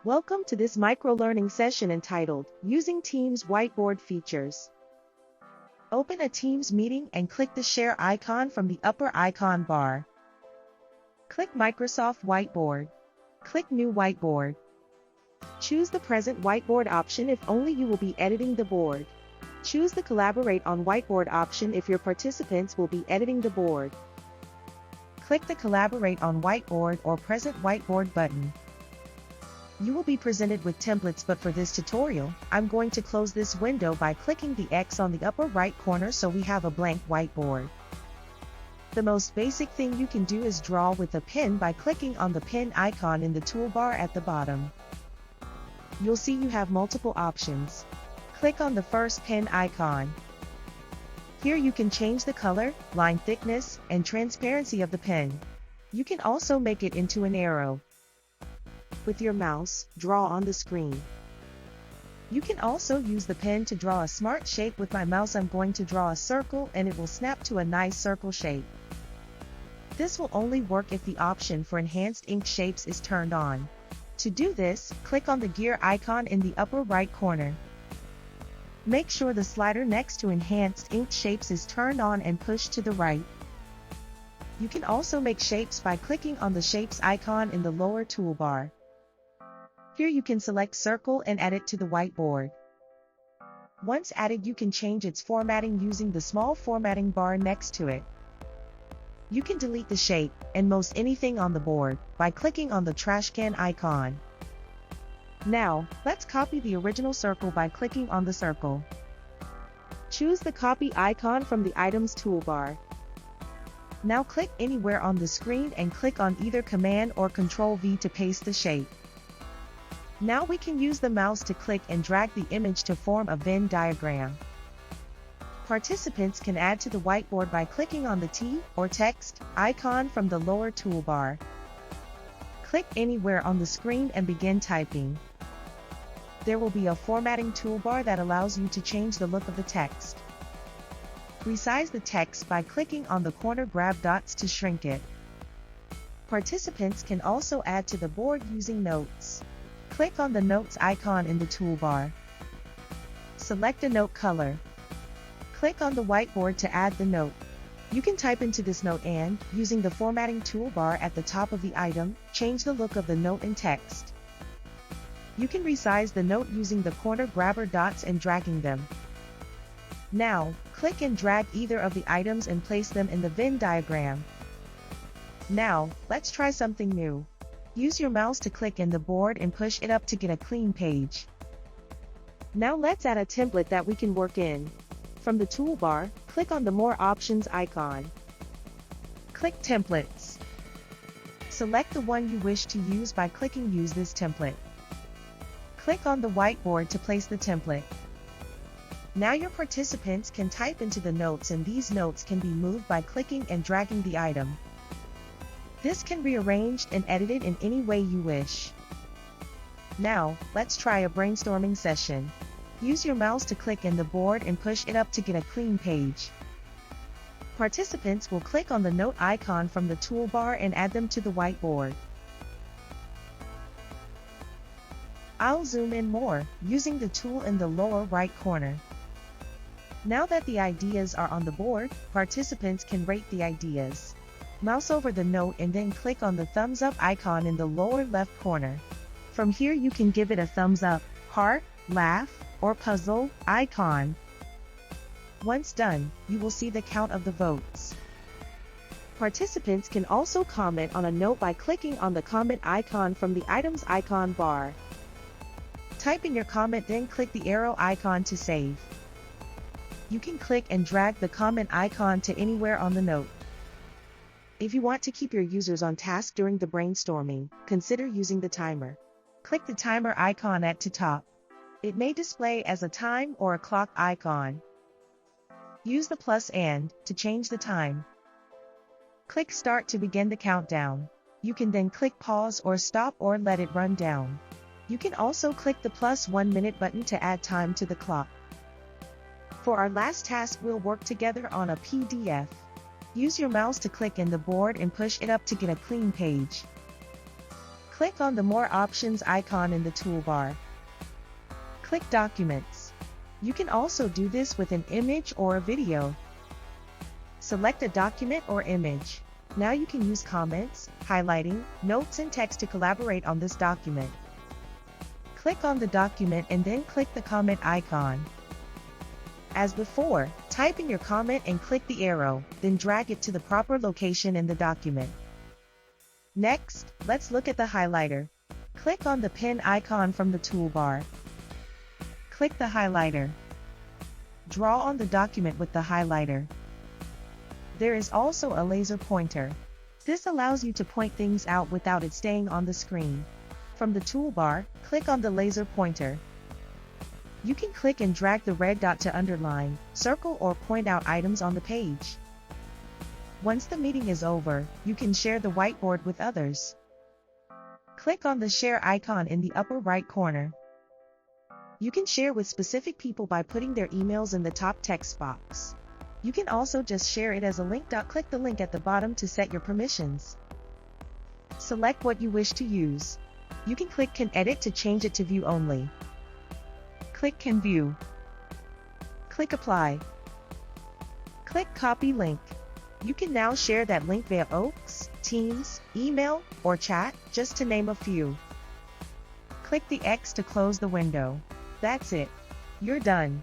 Welcome to this micro-learning session entitled, Using Teams Whiteboard Features. Open a Teams meeting and click the Share icon from the upper icon bar. Click Microsoft Whiteboard. Click New Whiteboard. Choose the Present Whiteboard option if only you will be editing the board. Choose the Collaborate on Whiteboard option if your participants will be editing the board. Click the Collaborate on Whiteboard or Present Whiteboard button. You will be presented with templates, but for this tutorial, I'm going to close this window by clicking the X on the upper right corner so we have a blank whiteboard. The most basic thing you can do is draw with a pen by clicking on the pen icon in the toolbar at the bottom. You'll see you have multiple options. Click on the first pen icon. Here you can change the color, line thickness, and transparency of the pen. You can also make it into an arrow. With your mouse, draw on the screen. You can also use the pen to draw a smart shape. With my mouse I'm going to draw a circle and it will snap to a nice circle shape. This will only work if the option for enhanced ink shapes is turned on. To do this, click on the gear icon in the upper right corner. Make sure the slider next to enhanced ink shapes is turned on and pushed to the right. You can also make shapes by clicking on the shapes icon in the lower toolbar. Here you can select circle and add it to the whiteboard. Once added, you can change its formatting using the small formatting bar next to it. You can delete the shape and most anything on the board by clicking on the trash can icon. Now, let's copy the original circle by clicking on the circle. Choose the copy icon from the items toolbar. Now click anywhere on the screen and click on either Command or Ctrl V to paste the shape. Now we can use the mouse to click and drag the image to form a Venn diagram. Participants can add to the whiteboard by clicking on the T or text icon from the lower toolbar. Click anywhere on the screen and begin typing. There will be a formatting toolbar that allows you to change the look of the text. Resize the text by clicking on the corner grab dots to shrink it. Participants can also add to the board using notes. Click on the notes icon in the toolbar. Select a note color. Click on the whiteboard to add the note. You can type into this note and, using the formatting toolbar at the top of the item, change the look of the note and text. You can resize the note using the corner grabber dots and dragging them. Now, click and drag either of the items and place them in the Venn diagram. Now, let's try something new. Use your mouse to click in the board and push it up to get a clean page. Now let's add a template that we can work in. From the toolbar, click on the More Options icon. Click Templates. Select the one you wish to use by clicking Use this template. Click on the whiteboard to place the template. Now your participants can type into the notes, and these notes can be moved by clicking and dragging the item. This can be rearranged and edited in any way you wish. Now, let's try a brainstorming session. Use your mouse to click in the board and push it up to get a clean page. Participants will click on the note icon from the toolbar and add them to the whiteboard. I'll zoom in more, using the tool in the lower right corner. Now that the ideas are on the board, participants can rate the ideas. Mouse over the note and then click on the thumbs up icon in the lower left corner. From here you can give it a thumbs up, heart, laugh, or puzzle icon. Once done, you will see the count of the votes. Participants can also comment on a note by clicking on the comment icon from the items icon bar. Type in your comment, then click the arrow icon to save. You can click and drag the comment icon to anywhere on the note. If you want to keep your users on task during the brainstorming, consider using the timer. Click the timer icon at the top. It may display as a time or a clock icon. Use the plus and to change the time. Click Start to begin the countdown. You can then click pause or stop or let it run down. You can also click the +1 minute button to add time to the clock. For our last task, we'll work together on a PDF. Use your mouse to click in the board and push it up to get a clean page. Click on the More Options icon in the toolbar. Click Documents. You can also do this with an image or a video. Select a document or image. Now you can use comments, highlighting, notes and text to collaborate on this document. Click on the document and then click the comment icon. As before, type in your comment and click the arrow, then drag it to the proper location in the document. Next, let's look at the highlighter. Click on the pen icon from the toolbar. Click the highlighter. Draw on the document with the highlighter. There is also a laser pointer. This allows you to point things out without it staying on the screen. From the toolbar, click on the laser pointer. You can click and drag the red dot to underline, circle or point out items on the page. Once the meeting is over, you can share the whiteboard with others. Click on the share icon in the upper right corner. You can share with specific people by putting their emails in the top text box. You can also just share it as a link. Click the link at the bottom to set your permissions. Select what you wish to use. You can click Can Edit to change it to view only. Click Can View. Click Apply. Click Copy Link. You can now share that link via Oaks, Teams, email, or chat, just to name a few. Click the X to close the window. That's it. You're done.